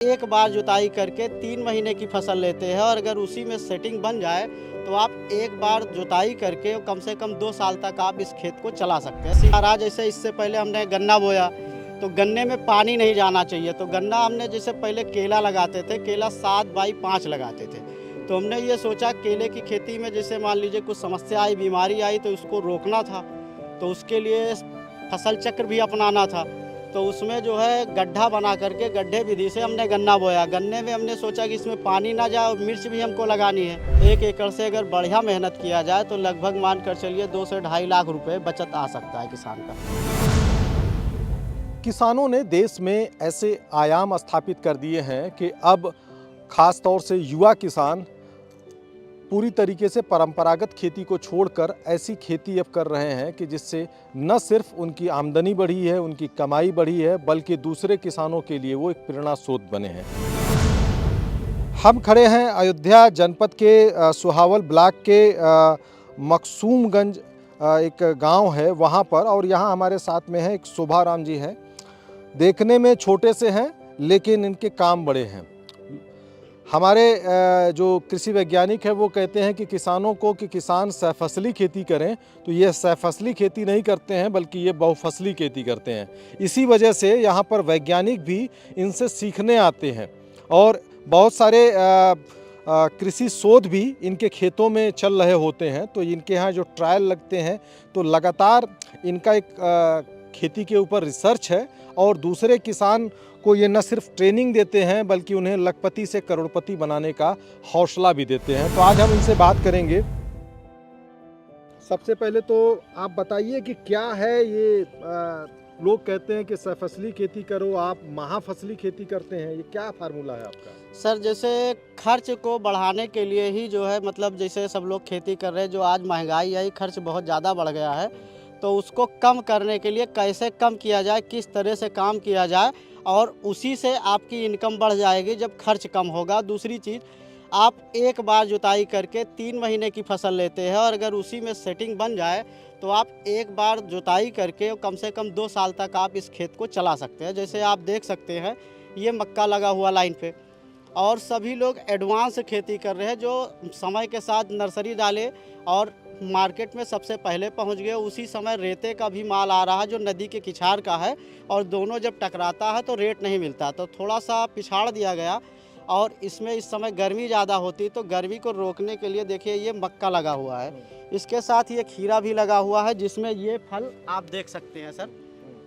एक बार जुताई करके 3 महीने की फसल लेते हैं और अगर उसी में सेटिंग बन जाए तो आप एक बार जुताई करके कम से कम 2 साल तक आप इस खेत को चला सकते हैं। सीधा जैसे इससे पहले हमने गन्ना बोया तो गन्ने में पानी नहीं जाना चाहिए, तो गन्ना हमने जैसे पहले केला लगाते थे, केला 7 बाई 5 लगाते थे। तो हमने ये सोचा केले की खेती में जैसे मान लीजिए कुछ समस्या आई, बीमारी आई तो उसको रोकना था, तो उसके लिए फसल चक्र भी अपनाना था। तो उसमें जो है गड्ढा बना करके गड्ढे विधि से हमने गन्ना बोया। गन्ने में हमने सोचा कि इसमें पानी ना जाए और मिर्च भी हमको लगानी है। 1 एकड़ से अगर बढ़िया मेहनत किया जाए तो लगभग मान कर चलिए 2 से 2.5 लाख रुपए बचत आ सकता है किसान का। किसानों ने देश में ऐसे आयाम स्थापित कर दिए हैं कि अब खास तौर से युवा किसान पूरी तरीके से परंपरागत खेती को छोड़कर ऐसी खेती अब कर रहे हैं कि जिससे न सिर्फ उनकी आमदनी बढ़ी है, उनकी कमाई बढ़ी है, बल्कि दूसरे किसानों के लिए वो एक प्रेरणा स्रोत बने हैं। हम खड़े हैं अयोध्या जनपद के सुहावल ब्लॉक के मकसूमगंज एक गांव है वहां पर, और यहां हमारे साथ में है एक शोभाराम जी हैं। देखने में छोटे से हैं लेकिन इनके काम बड़े हैं। हमारे जो कृषि वैज्ञानिक है वो कहते हैं कि किसानों को कि किसान सहफसली खेती करें, तो ये सहफसली खेती नहीं करते हैं बल्कि ये बहुफसली खेती करते हैं। इसी वजह से यहाँ पर वैज्ञानिक भी इनसे सीखने आते हैं और बहुत सारे कृषि शोध भी इनके खेतों में चल रहे होते हैं। तो इनके यहाँ जो ट्रायल लगते हैं तो लगातार इनका एक खेती के ऊपर रिसर्च है और दूसरे किसान को ये न सिर्फ ट्रेनिंग देते हैं बल्कि उन्हें लखपति से करोड़पति बनाने का हौसला भी देते हैं। तो आज हम इनसे बात करेंगे। सबसे पहले तो आप बताइए कि क्या है ये लोग कहते हैं कि सहफसली खेती करो, आप महाफसली खेती करते हैं, ये क्या फार्मूला है आपका? सर जैसे खर्च को बढ़ाने के लिए ही जो है मतलब जैसे सब लोग खेती कर रहे हैं, जो आज महंगाई आई, खर्च बहुत ज़्यादा बढ़ गया है, तो उसको कम करने के लिए कैसे कम किया जाए, किस तरह से काम किया जाए और उसी से आपकी इनकम बढ़ जाएगी जब खर्च कम होगा। दूसरी चीज़, आप एक बार जुताई करके 3 महीने की फसल लेते हैं और अगर उसी में सेटिंग बन जाए तो आप एक बार जुताई करके कम से कम 2 साल तक आप इस खेत को चला सकते हैं। जैसे आप देख सकते हैं ये मक्का लगा हुआ लाइन पे, और सभी लोग एडवांस खेती कर रहे हैं जो समय के साथ नर्सरी डाले और मार्केट में सबसे पहले पहुंच गए। उसी समय रेते का भी माल आ रहा है जो नदी के किनारे का है, और दोनों जब टकराता है तो रेट नहीं मिलता, तो थोड़ा सा पिछाड़ दिया गया। और इसमें इस समय गर्मी ज़्यादा होती तो गर्मी को रोकने के लिए देखिए ये मक्का लगा हुआ है, इसके साथ ये खीरा भी लगा हुआ है जिसमें ये फल आप देख सकते हैं सर,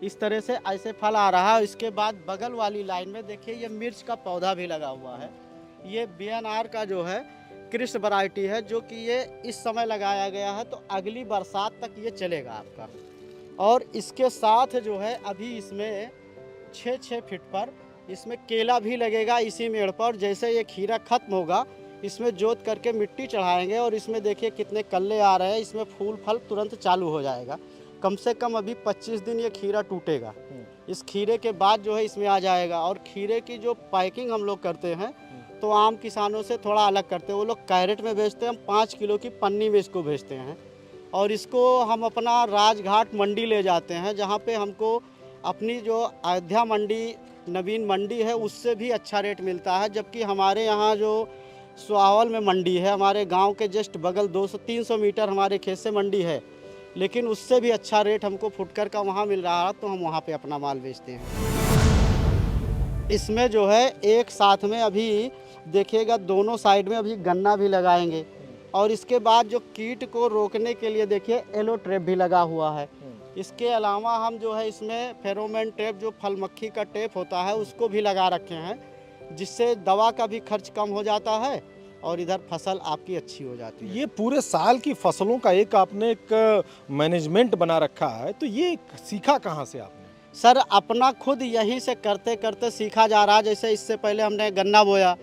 इस तरह से ऐसे फल आ रहा है। इसके बाद बगल वाली लाइन में देखिए ये मिर्च का पौधा भी लगा हुआ है। ये BNR का जो है कृष्ण वैरायटी है जो कि ये इस समय लगाया गया है, तो अगली बरसात तक ये चलेगा आपका। और इसके साथ जो है अभी इसमें 6-6 फीट पर इसमें केला भी लगेगा इसी मेड़ पर। जैसे ये खीरा खत्म होगा इसमें जोत करके मिट्टी चढ़ाएंगे और इसमें देखिए कितने कल्ले आ रहे हैं, इसमें फूल फल तुरंत चालू हो जाएगा। कम से कम अभी 25 दिन ये खीरा टूटेगा, इस खीरे के बाद जो है इसमें आ जाएगा। और खीरे की जो पैकिंग हम लोग करते हैं तो आम किसानों से थोड़ा अलग करते हैं, वो लोग कैरेट में बेचते हैं, हम 5 किलो की पन्नी में इसको बेचते हैं। और इसको हम अपना राजघाट मंडी ले जाते हैं जहाँ पे हमको अपनी जो अयोध्या मंडी नवीन मंडी है उससे भी अच्छा रेट मिलता है। जबकि हमारे यहाँ जो सुहावल में मंडी है, हमारे गांव के जस्ट बगल 200-300 मीटर हमारे खेत से मंडी है, लेकिन उससे भी अच्छा रेट हमको फुटकर का वहाँ मिल रहा है, तो हम वहाँ पे अपना माल बेचते हैं। इसमें जो है एक साथ में अभी देखिएगा दोनों साइड में अभी गन्ना भी लगाएंगे, और इसके बाद जो कीट को रोकने के लिए देखिए एलो ट्रैप भी लगा हुआ है। इसके अलावा हम जो है इसमें फेरोमोन ट्रैप जो फल मक्खी का ट्रैप होता है उसको भी लगा रखे हैं, जिससे दवा का भी खर्च कम हो जाता है और इधर फसल आपकी अच्छी हो जाती है। ये पूरे साल की फसलों का एक आपने एक मैनेजमेंट बना रखा है, तो ये सीखा कहाँ से आपने? सर अपना खुद यहीं से करते करते सीखा जा रहा है। जैसे इससे पहले हमने गन्ना बोया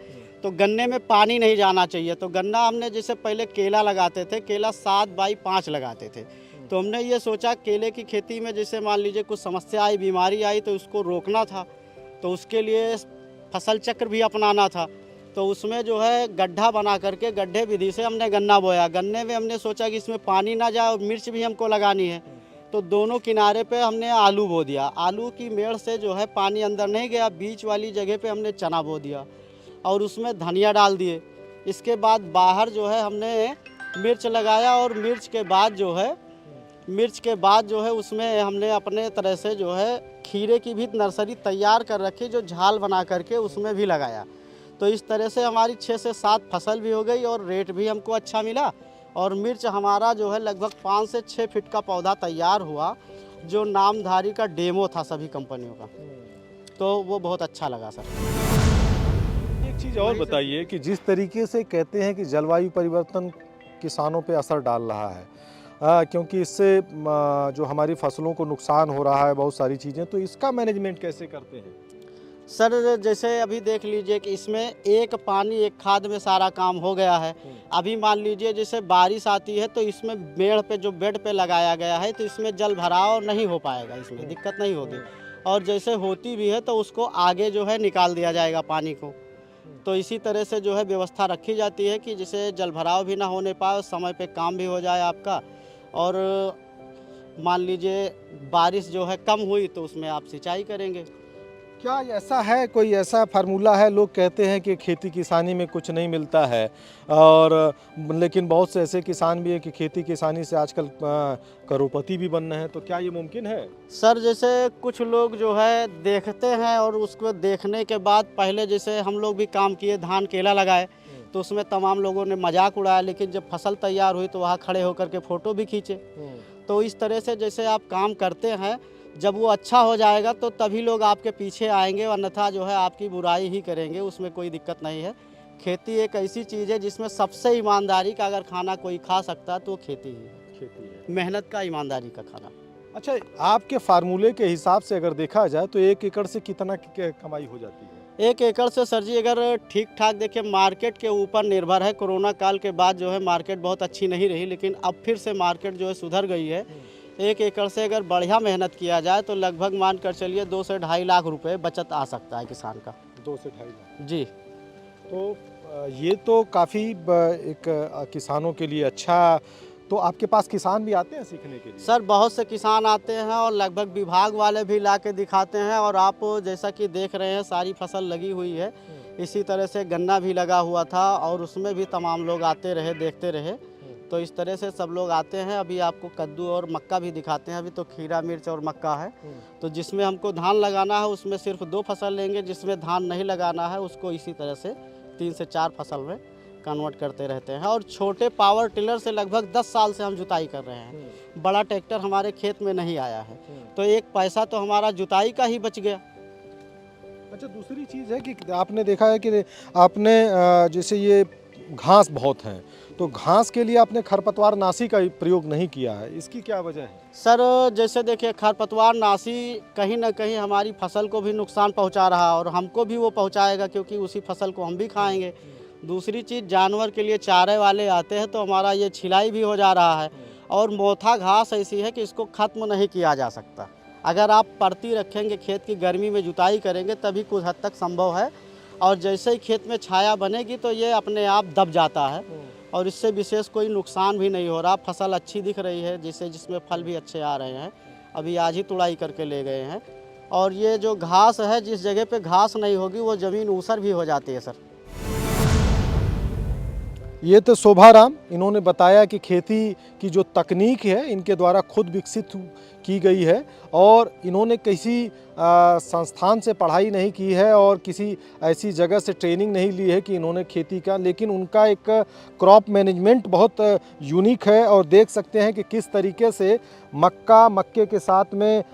तो गन्ने में पानी नहीं जाना चाहिए, तो गन्ना हमने जैसे पहले केला लगाते थे, केला 7 बाई 5 लगाते थे। तो हमने ये सोचा केले की खेती में जैसे मान लीजिए कुछ समस्या आई, बीमारी आई तो उसको रोकना था, तो उसके लिए फसल चक्र भी अपनाना था। तो उसमें जो है गड्ढा बना करके गड्ढे विधि से हमने गन्ना बोया। गन्ने में हमने सोचा कि इसमें पानी ना जाए और मिर्च भी हमको लगानी है, तो दोनों किनारे पे हमने आलू बो दिया। आलू की मेड़ से जो है पानी अंदर नहीं गया, बीच वाली जगह पे हमने चना बो दिया और उसमें धनिया डाल दिए। इसके बाद बाहर जो है हमने मिर्च लगाया और मिर्च के बाद जो है उसमें हमने अपने तरह से जो है खीरे की भी नर्सरी तैयार कर रखी, जो झाल बना करके उसमें भी लगाया। तो इस तरह से हमारी 6 से 7 फसल भी हो गई और रेट भी हमको अच्छा मिला। और मिर्च हमारा जो है लगभग 5 से 6 फीट का पौधा तैयार हुआ, जो नामधारी का डेमो था सभी कंपनियों का, तो वो बहुत अच्छा लगा सर। एक चीज़ और बताइए कि जिस तरीके से कहते हैं कि जलवायु परिवर्तन किसानों पे असर डाल रहा है, क्योंकि इससे जो हमारी फसलों को नुकसान हो रहा है, बहुत सारी चीज़ें, तो इसका मैनेजमेंट कैसे करते हैं? सर जैसे अभी देख लीजिए कि इसमें एक पानी एक खाद में सारा काम हो गया है। अभी मान लीजिए जैसे बारिश आती है तो इसमें मेड़ पे जो बेड पे लगाया गया है तो इसमें जल भराव नहीं हो पाएगा, इसमें दिक्कत नहीं होगी। और जैसे होती भी है तो उसको आगे जो है निकाल दिया जाएगा पानी को। तो इसी तरह से जो है व्यवस्था रखी जाती है कि जिसे जल भराव भी ना होने पाए, समय पे काम भी हो जाए आपका। और मान लीजिए बारिश जो है कम हुई तो उसमें आप सिंचाई करेंगे। क्या ऐसा है, कोई ऐसा फार्मूला है? लोग कहते हैं कि खेती किसानी में कुछ नहीं मिलता है, और लेकिन बहुत से ऐसे किसान भी हैं कि खेती किसानी से आजकल करोड़पति भी बन रहे हैं, तो क्या ये मुमकिन है? सर जैसे कुछ लोग जो है देखते हैं और उसको देखने के बाद, पहले जैसे हम लोग भी काम किए, धान केला लगाए तो उसमें तमाम लोगों ने मजाक उड़ाया, लेकिन जब फसल तैयार हुई तो वहाँ खड़े होकर के फ़ोटो भी खींचे। तो इस तरह से जैसे आप काम करते हैं, जब वो अच्छा हो जाएगा तो तभी लोग आपके पीछे आएंगे, अन्यथा जो है आपकी बुराई ही करेंगे, उसमें कोई दिक्कत नहीं है। खेती एक ऐसी चीज़ है जिसमें सबसे ईमानदारी का अगर खाना कोई खा सकता है तो खेती ही है, खेती है, मेहनत का, ईमानदारी का खाना। अच्छा, आपके फार्मूले के हिसाब से अगर देखा जाए तो 1 एकड़ से कितना कमाई हो जाती है? 1 एकड़ से सर जी अगर ठीक ठाक देखिए, मार्केट के ऊपर निर्भर है। कोरोना काल के बाद जो है मार्केट बहुत अच्छी नहीं रही, लेकिन अब फिर से मार्केट जो है सुधर गई है। 1 एकड़ से अगर बढ़िया मेहनत किया जाए तो लगभग मान कर चलिए 2 से 2.5 लाख रुपए बचत आ सकता है किसान का। 2 से 2.5 लाख जी। तो ये तो काफ़ी एक किसानों के लिए अच्छा। तो आपके पास किसान भी आते हैं सीखने के लिए? सर बहुत से किसान आते हैं और लगभग विभाग वाले भी ला के दिखाते हैं। और आप जैसा कि देख रहे हैं सारी फसल लगी हुई है। इसी तरह से गन्ना भी लगा हुआ था और उसमें भी तमाम लोग आते रहे, देखते रहे। तो इस तरह से सब लोग आते हैं। अभी आपको कद्दू और मक्का भी दिखाते हैं। अभी तो खीरा, मिर्च और मक्का है। तो जिसमें हमको धान लगाना है उसमें सिर्फ 2 फसल लेंगे, जिसमें धान नहीं लगाना है उसको इसी तरह से 3 से 4 फसल में कन्वर्ट करते रहते हैं। और छोटे पावर टिलर से लगभग 10 साल से हम जुताई कर रहे हैं। बड़ा ट्रैक्टर हमारे खेत में नहीं आया है, तो एक पैसा तो हमारा जुताई का ही बच गया। अच्छा, दूसरी चीज़ है कि आपने देखा है कि आपने जैसे ये घास बहुत हैं, तो घास के लिए आपने खरपतवार नाशी का प्रयोग नहीं किया है, इसकी क्या वजह है? सर जैसे देखिए, खरपतवार नाशी कहीं ना कहीं हमारी फसल को भी नुकसान पहुंचा रहा है और हमको भी वो पहुंचाएगा, क्योंकि उसी फसल को हम भी खाएंगे। दूसरी चीज़, जानवर के लिए चारे वाले आते हैं तो हमारा ये छिलाई भी हो जा रहा है। और मोथा घास ऐसी है कि इसको ख़त्म नहीं किया जा सकता। अगर आप परती रखेंगे, खेत की गर्मी में जुताई करेंगे तभी कुछ हद तक संभव है। और जैसे ही खेत में छाया बनेगी तो ये अपने आप दब जाता है और इससे विशेष कोई नुकसान भी नहीं हो रहा। फसल अच्छी दिख रही है, जिसमें फल भी अच्छे आ रहे हैं। अभी आज ही तुड़ाई करके ले गए हैं। और ये जो घास है, जिस जगह पे घास नहीं होगी वो ज़मीन ऊसर भी हो जाती है सर। ये तो शोभाराम, इन्होंने बताया कि खेती की जो तकनीक है इनके द्वारा खुद विकसित की गई है और इन्होंने किसी संस्थान से पढ़ाई नहीं की है और किसी ऐसी जगह से ट्रेनिंग नहीं ली है कि इन्होंने खेती का, लेकिन उनका एक क्रॉप मैनेजमेंट बहुत यूनिक है। और देख सकते हैं कि किस तरीके से मक्के के साथ में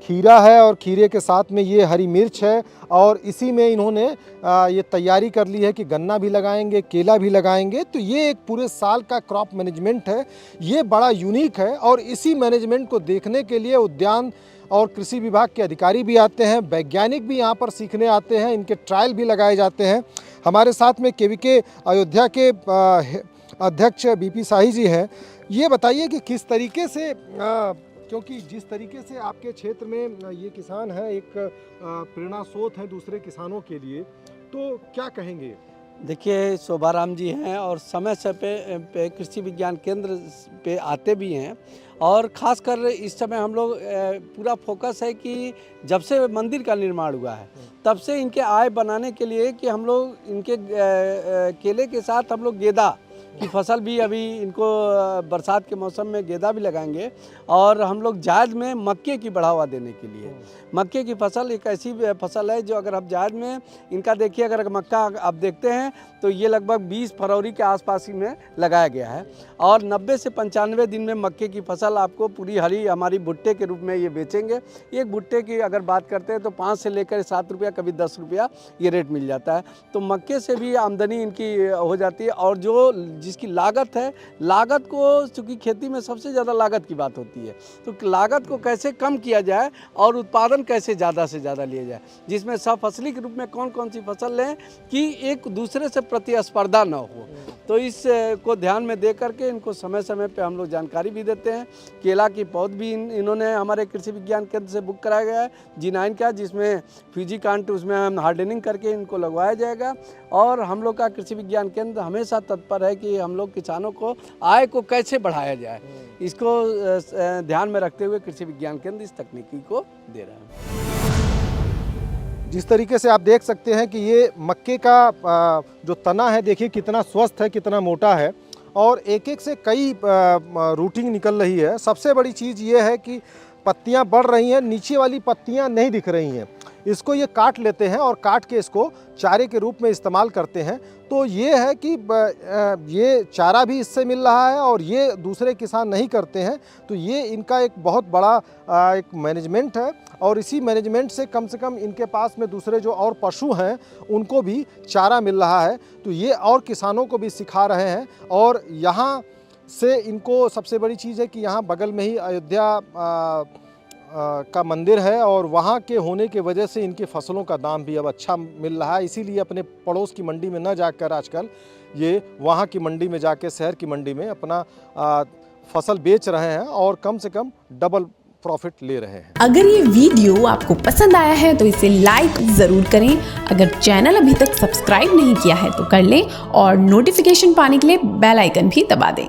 खीरा है और खीरे के साथ में ये हरी मिर्च है और इसी में इन्होंने ये तैयारी कर ली है कि गन्ना भी लगाएंगे, केला भी लगाएंगे। तो ये एक पूरे साल का क्रॉप मैनेजमेंट है, ये बड़ा यूनिक है। और इसी मैनेजमेंट को देखने के लिए उद्यान और कृषि विभाग के अधिकारी भी आते हैं, वैज्ञानिक भी यहाँ पर सीखने आते हैं, इनके ट्रायल भी लगाए जाते हैं। हमारे साथ में केवीके अयोध्या के अध्यक्ष बीपी शाही जी हैं। ये बताइए कि किस तरीके से, क्योंकि जिस तरीके से आपके क्षेत्र में ये किसान है, एक प्रेरणा स्रोत है दूसरे किसानों के लिए, तो क्या कहेंगे? देखिए, शोभाराम जी हैं और समय से पे कृषि विज्ञान केंद्र पे आते भी हैं और ख़ासकर इस समय हम लोग पूरा फोकस है कि जब से मंदिर का निर्माण हुआ है तब से इनके आय बनाने के लिए कि हम लोग इनके केले के साथ हम लोग गेंदा की फसल भी अभी इनको बरसात के मौसम में गेंदा भी लगाएंगे। और हम लोग जायद में मक्के की बढ़ावा देने के लिए, मक्के की फसल एक ऐसी फसल है जो अगर आप जायद में इनका देखिए, अगर मक्का आप देखते हैं तो ये लगभग 20 फरवरी के आसपास ही में लगाया गया है और 90 से 95 दिन में मक्के की फसल आपको पूरी हरी हमारी भुट्टे के रूप में ये बेचेंगे। एक भुट्टे की अगर बात करते हैं तो 5 से लेकर 7 रुपया, कभी 10 रुपया ये रेट मिल जाता है। तो मक्के से भी आमदनी इनकी हो जाती है। और जो जिसकी लागत है, लागत को, चूँकि खेती में सबसे ज़्यादा लागत की बात होती है, तो लागत को कैसे कम किया जाए और उत्पादन कैसे ज़्यादा से ज़्यादा लिया जाए, जिसमें सफसली के रूप में कौन कौन सी फसल लें कि एक दूसरे से प्रतिस्पर्धा न हो। तो इस को ध्यान में दे करके इनको समय समय पे हम लोग जानकारी भी देते हैं। केला की पौध भी इन्होंने हमारे कृषि विज्ञान केंद्र से बुक कराया गया है G9 का, जिसमें फ्यूजिकांट उसमें हम हार्डनिंग करके इनको लगवाया जाएगा। और हम लोग का कृषि विज्ञान केंद्र हमेशा तत्पर है कि हम लोग किसानों को आय को कैसे बढ़ाया जाए, इसको ध्यान में रखते हुए कृषि विज्ञान केंद्र इस तकनीकी को दे रहा है। जिस तरीके से आप देख सकते हैं कि ये मक्के का जो तना है, देखिए कितना स्वस्थ है, कितना मोटा है और एक एक से कई रूटिंग निकल रही है। सबसे बड़ी चीज़ ये है कि पत्तियां बढ़ रही हैं, नीचे वाली पत्तियां नहीं दिख रही हैं। इसको ये काट लेते हैं और काट के इसको चारे के रूप में इस्तेमाल करते हैं। तो ये है कि ये चारा भी इससे मिल रहा है और ये दूसरे किसान नहीं करते हैं। तो ये इनका एक बहुत बड़ा एक मैनेजमेंट है और इसी मैनेजमेंट से कम इनके पास में दूसरे जो और पशु हैं उनको भी चारा मिल रहा है। तो ये और किसानों को भी सिखा रहे हैं। और यहाँ से इनको सबसे बड़ी चीज़ है कि यहाँ बगल में ही अयोध्या का मंदिर है और वहाँ के होने के वजह से इनकी फसलों का दाम भी अब अच्छा मिल रहा है। इसीलिए अपने पड़ोस की मंडी में न जाकर आजकल ये वहाँ की मंडी में जाके, शहर की मंडी में अपना फसल बेच रहे हैं और कम से कम डबल प्रॉफिट ले रहे हैं। अगर ये वीडियो आपको पसंद आया है तो इसे लाइक ज़रूर करें। अगर चैनल अभी तक सब्सक्राइब नहीं किया है तो कर लें और नोटिफिकेशन पाने के लिए बेल आइकन भी दबा दें।